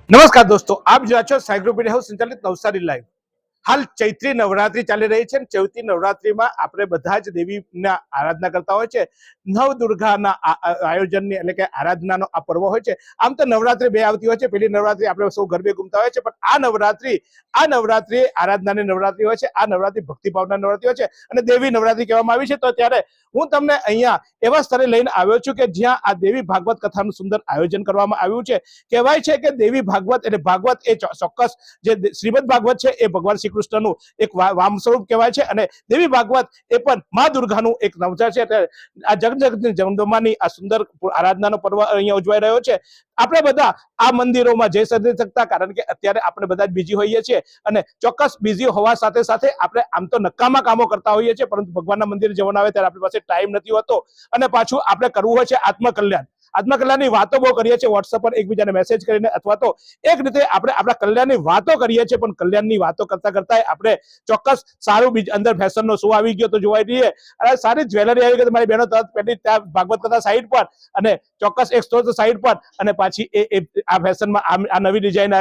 નમસ્કાર દોસ્તો, આપ જોયા છો સાયક્લોપીડિયા હાઉસ સંચાલિત નવસારી લાઈવ। હાલ ચૈત્રી નવરાત્રી ચાલી રહી છે। ચૈત્રી નવરાત્રીમાં આપણે બધા જ દેવીના આરાધના કરતા હોય છે। નવદુર્ગાના આયોજનની એટલે કે આરાધનાનો આ પર્વ હોય છે। આમ તો નવરાત્રી બે આવતી હોય છે। પહેલી નવરાત્રી આપણે સૌ ગરબે ઘૂમતા હોય છે, પણ આ નવરાત્રી આરાધનાની નવરાત્રી હોય છે। આ નવરાત્રી ભક્તિભાવના નવરાત્રી હોય છે અને દેવી નવરાત્રી કહેવામાં આવી છે। તો ત્યારે હું તમને અહીંયા એવા સ્થળે લઈને આવ્યો છું કે જ્યાં આ દેવી ભાગવત કથાનું સુંદર આયોજન કરવામાં આવ્યું છે। કહેવાય છે કે દેવી ભાગવત એટલે ભાગવત એ ચોક્કસ જે શ્રીમદ ભાગવત છે એ ભગવાન શ્રી કૃષ્ણનું એક વામ સ્વરૂપ કહેવાય છે અને દેવી ભાગવત એ પણ મા દુર્ગાનું એક નવચાર છે। એટલે આ જગદંબાની આ સુંદર આરાધનાનો પર્વ અહીંયા ઉજવાઈ રહ્યો છે। આપણે બધા આ મંદિરોમાં જઈ નથી શકતા કારણ કે અત્યારે આપણે બધા જ બીજી હોઈએ છીએ અને ચોક્કસ બીજી હોવા સાથે સાથે આપણે આમ તો નકામા કામો કરતા હોઈએ છીએ, પરંતુ ભગવાનના મંદિરે જવાનું આવે ત્યારે આપણી પાસે ટાઈમ નથી હોતો અને પાછું આપણે કરવું હોય છે આત્મકલ્યાણની વાતો બહુ કરીએ છીએ વોટ્સએપ પર એકબીજાને મેસેજ કરીને, અથવા તો એક રીતે આપણે આપણા કલ્યાણની વાતો કરીએ છીએ, પણ કલ્યાણની વાતો કરતા કરતા આપણે ચોક્કસ સારું અંદર ફેશનનો શો આવી ગયો તો જોવાઈ રહીએ અને સારી જ્વેલરી આવી ગઈ, મારી બહેનો તરત પહેલી ત્યાં ભાગવત કથા સાઈડ પર અને ચોક્કસ એક સ્ત્રોત સાઈડ પર અને પાછી આ ફેશનમાં આ નવી ડિઝાઇન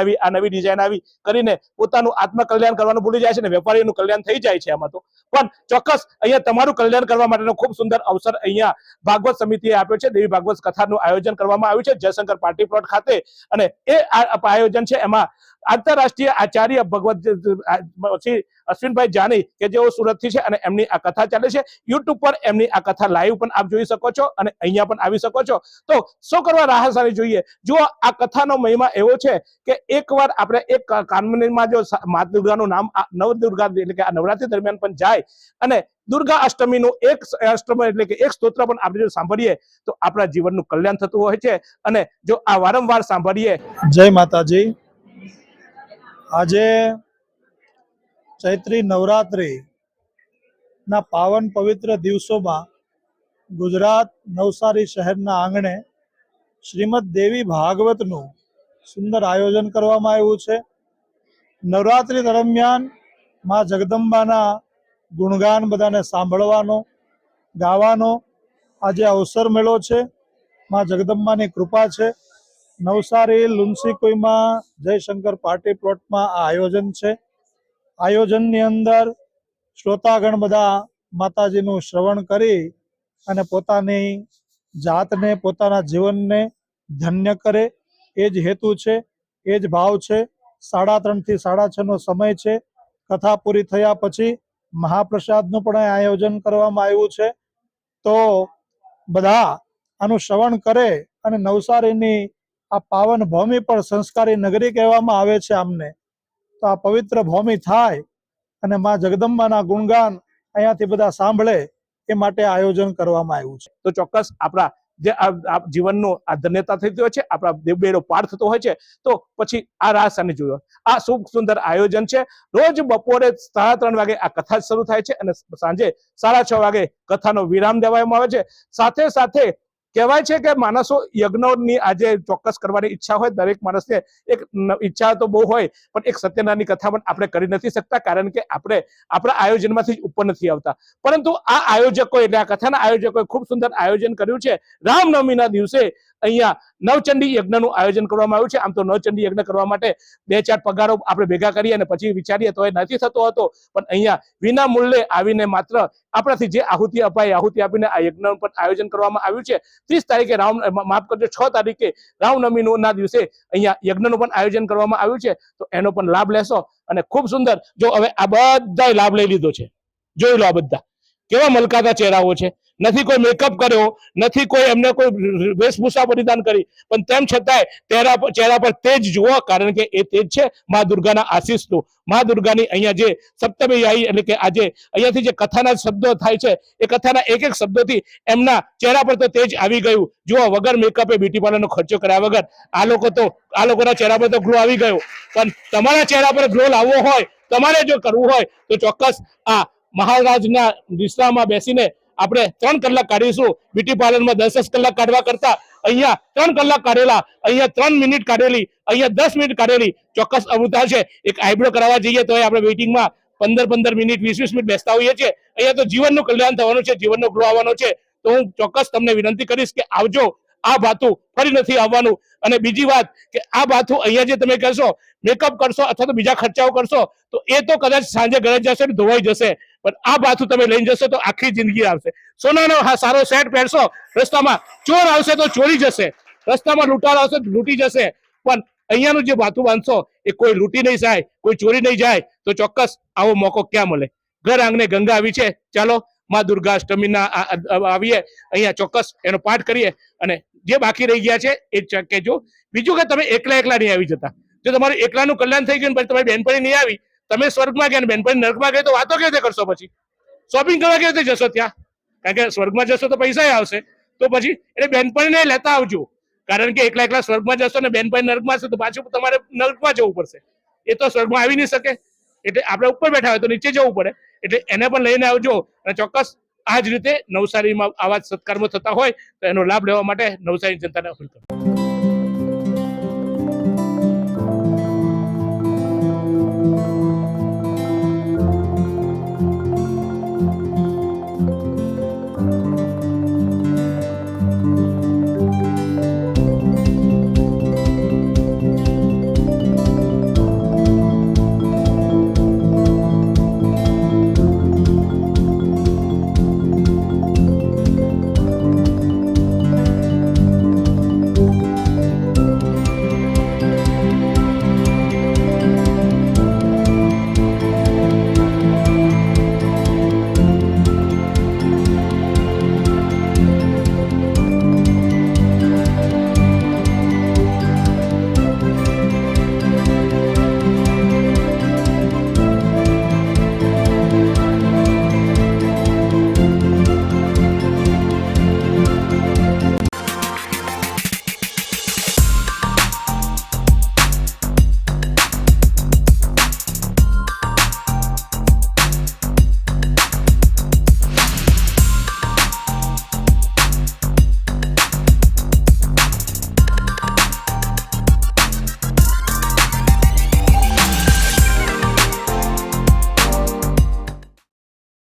આવી કરીને પોતાનું આત્મકલ્યાણ કરવાનું ભૂલી જાય છે અને વેપારીનું કલ્યાણ થઈ જાય છે। આમાં તો પણ ચોક્કસ અહીંયા તમારું કલ્યાણ કરવા માટેનો ખૂબ સુંદર અવસર અહીંયા ભાગવત સમિતિએ આપ્યો છે। દેવી ભાગવત કથાનું આયોજન કરવામાં આવ્યું છે જયશંકર પાર્ટી પ્લોટ ખાતે અને એ આયોજન છે એમાં આંતરરાષ્ટ્રીય આચાર્ય ભગવત અશ્વિનભાઈ જાની કે જેઓ સુરતથી છે અને એમની આ કથા ચાલે છે। યુટ્યુબ પર એમની આ કથા લાઈવ પણ આપ જોઈ શકો છો અને અહીંયા પણ આવી શકો છો। તો શું કરવા રાહ સારી જોઈએ? જો આ કથાનો મહિમા એવો છે કે એકવાર આપણે એક કાનમનીમાં જો મા દુર્ગાનું નામ નવદુર્ગા એટલે કે આ નવરાત્રી દરમિયાન પણ જાય અને દુર્ગા અષ્ટમીનું એક અષ્ટમ એટલે કે એક સ્તોત્ર પણ આપણે જો સાંભળીએ તો આપણા જીવનનું કલ્યાણ થતું હોય છે અને જો આ વારંવાર સાંભળીએ। જય માતાજી। આજે ચૈત્રી નવરાત્રી ના પાવન પવિત્ર દિવસોમાં ગુજરાત નવસારી શહેરના આંગણે શ્રીમદ દેવી ભાગવતનું સુંદર આયોજન કરવામાં આવ્યું છે। નવરાત્રી દરમિયાન માં જગદંબાના ગુણગાન બધાને સાંભળવાનો ગાવાનો આજે અવસર મળ્યો છે। માં જગદંબાની કૃપા છે। નવસારી લુન્સીકુઈમાં જયશંકર પાર્ટી પ્લોટમાં આ આયોજન છે। આયોજનની અંદર શ્રોતાગણ બધા માતાજીનું શ્રવણ કરી અને પોતાની જાતને પોતાના જીવનને ધન્ય કરે એ જ હેતુ છે, એ જ ભાવ છે। 3:30 થી 6:30નો સમય છે। કથા પૂરી થયા પછી મહાપ્રસાદનું પણ આયોજન કરવામાં આવ્યું છે। તો બધા આનું શ્રવણ કરે અને નવસારીની આ પાવન ભૂમિ પર સંસ્કારી નગરી કહેવામાં આવે છે આમને, તો આ પવિત્ર ભૂમિ થાય અને માં જગદંબાના ગુણગાન અહીંયાથી બધા સાંભળે એ માટે આયોજન કરવામાં આવ્યું છે। તો ચોક્કસ આપણા જે જીવનનો આ ધન્યતા થતી હોય છે, આપણા દેવબેડો પાર થતો હોય છે, તો પછી આ રાહ જોયો આ શુભ સુંદર આયોજન છે। રોજ બપોરે 3:30 વાગે આ કથા શરૂ થાય છે અને સાંજે 6:30 વાગે કથાનો વિરામ દેવામાં આવે છે। સાથે સાથે કહેવાય છે કે માણસો યજ્ઞોની આજે ચોક્કસ કરવાની ઈચ્છા હોય, દરેક માણસને એક ઈચ્છા તો બહુ હોય, પણ એક સત્યનારાયણની કથા પણ આપણે કરી નથી શકતા કારણ કે આપણે આપણા આયોજનમાંથી ઉપર નથી આવતા। પરંતુ આ આયોજકો એટલે આ કથાના આયોજકોએ ખૂબ સુંદર આયોજન કર્યું છે। રામનવમીના દિવસે અહીંયા નવચંડી યજ્ઞનું આયોજન કરવામાં આવ્યું છે। આમ તો નવચંડી યજ્ઞ કરવા માટે 2-4 પગારો આપણે ભેગા કરીએ અને પછી વિચારીએ તો એ નથી થતો હતો, પણ અહીંયા વિના મૂલ્યે આવીને માત્ર આપણાથી જે આહુતિ અપાય આહુતિ આપીને આ યજ્ઞનું પણ આયોજન કરવામાં આવ્યું છે। 30 તારીખે માફ કરજો 6 તારીખે રામનવમીના દિવસે અહીંયા યજ્ઞનું પણ આયોજન કરવામાં આવ્યું છે। તો એનો પણ લાભ લેશો અને ખૂબ સુંદર જો હવે આ બધા લાભ લઈ લીધો છે। જોઈ લો આ બધા કેવા મલકાતા ચહેરાઓ છે, નથી કોઈ મેકઅપ કર્યો, નથી કોઈ એમને કોઈ વેશભૂષા પરિધાન કરી, પણ તેમ છતાંય ચહેરા પર તેજ જુઓ કારણ કે એ તેજ છે મા દુર્ગાના આશીષનું। મા દુર્ગાની અહીંયા જે સપ્તમી આવી એટલે કે આજે અહીંયાથી જે કથાના શબ્દો થાય છે એ કથાના એક એક શબ્દોથી એમના ચહેરા પર તો તેજ આવી ગયું। જુઓ વગર મેકઅપે બ્યુટી પાર્લરનો ખર્ચો કર્યા વગર આ લોકોના ચહેરા પર તો ગ્લો આવી ગયો, પણ તમારા ચહેરા પર ગ્લો લાવવો હોય, તમારે જો કરવું હોય તો ચોક્કસ આ મહારાજના વિશ્રામમાં બેસીને આપણે 3 કલાક કાઢીશું। બ્યુટી પાર્લરમાં 10 કલાક કાઢવા કરતા અહીંયા 3 કલાક કાઢેલા, અહીંયા 3 મિનિટ કાઢેલી, અહીંયા 10 મિનિટ કાઢેલી ચોક્કસ અમૃતા છે। એક આઈબ્રો કરાવવા જઈએ તો આપણે વેઇટિંગમાં 15 મિનિટ 20 મિનિટ બેસતા હોઈએ છીએ। અહીંયા તો જીવનનું કલ્યાણ થવાનું છે, જીવનનો ગ્લો આવવાનો છે। તો હું ચોક્કસ તમને વિનંતી કરીશ કે આવજો, આ ભાથું ફરી નથી આવવાનું. અને બીજી વાત કે આ ભાથું અહીંયા જે તમે કરશો, મેકઅપ કરશો અથવા તો બીજા ખર્ચાઓ કરશો તો એ તો કદાચ સાંજે ઘરે જશે ને ધોવાઈ જશે, પણ આ ભાથું તમે લઈને જશો તો આખી જિંદગી આવશે. સોનાનો સારો સેટ પહેરશો, રસ્તામાં ચોર આવશે તો ચોરી જશે, રસ્તામાં લૂંટાર આવશે તો લૂંટી જશે, પણ અહીંયાનું જે ભાથું બાંધશો એ કોઈ લૂંટી નહીં જાય, કોઈ ચોરી નહીં જાય, તો ચોક્કસ આવો મોકો ક્યાં મળે. ઘર આંગણે ગંગા આવી છે, ચાલો માં દુર્ગા અષ્ટમીના આવીએ અહીંયા, ચોક્કસ એનો પાઠ કરીએ અને જે બાકી રહી ગયા છે એ કહેજો. બીજું કે તમે એકલા નહીં આવી જતા. જો તમારું એકલાનું કલ્યાણ થઈ ગયું ને પછી તમારી બેનપણી નહીં આવી, તમે સ્વર્ગમાં ગયા ને બેનપણી નર્કમાં ગઈ તો વાતો કેવી રીતે કરશો? પછી શોપિંગ કરવા કેવી રીતે જશો ત્યાં? કારણ કે સ્વર્ગમાં જશો તો પૈસા આવશે, તો પછી એટલે બેનપણીને લેતા આવજો. કારણ કે એકલા સ્વર્ગમાં જશો ને બેનપણી નર્કમાં હશે તો પાછું તમારે નર્કમાં જવું પડશે. એ તો સ્વર્ગમાં આવી નહીં શકે. એટલે આપણે ઉપર બેઠા હોય તો નીચે જવું પડે, એટલે એને પણ લઈને આવજો. અને ચોક્કસ આ જ રીતે નવસારીમાં આવા સત્કારમાં થતા હોય તો એનો લાભ લેવા માટે નવસારી જનતાને અપીલ કરું.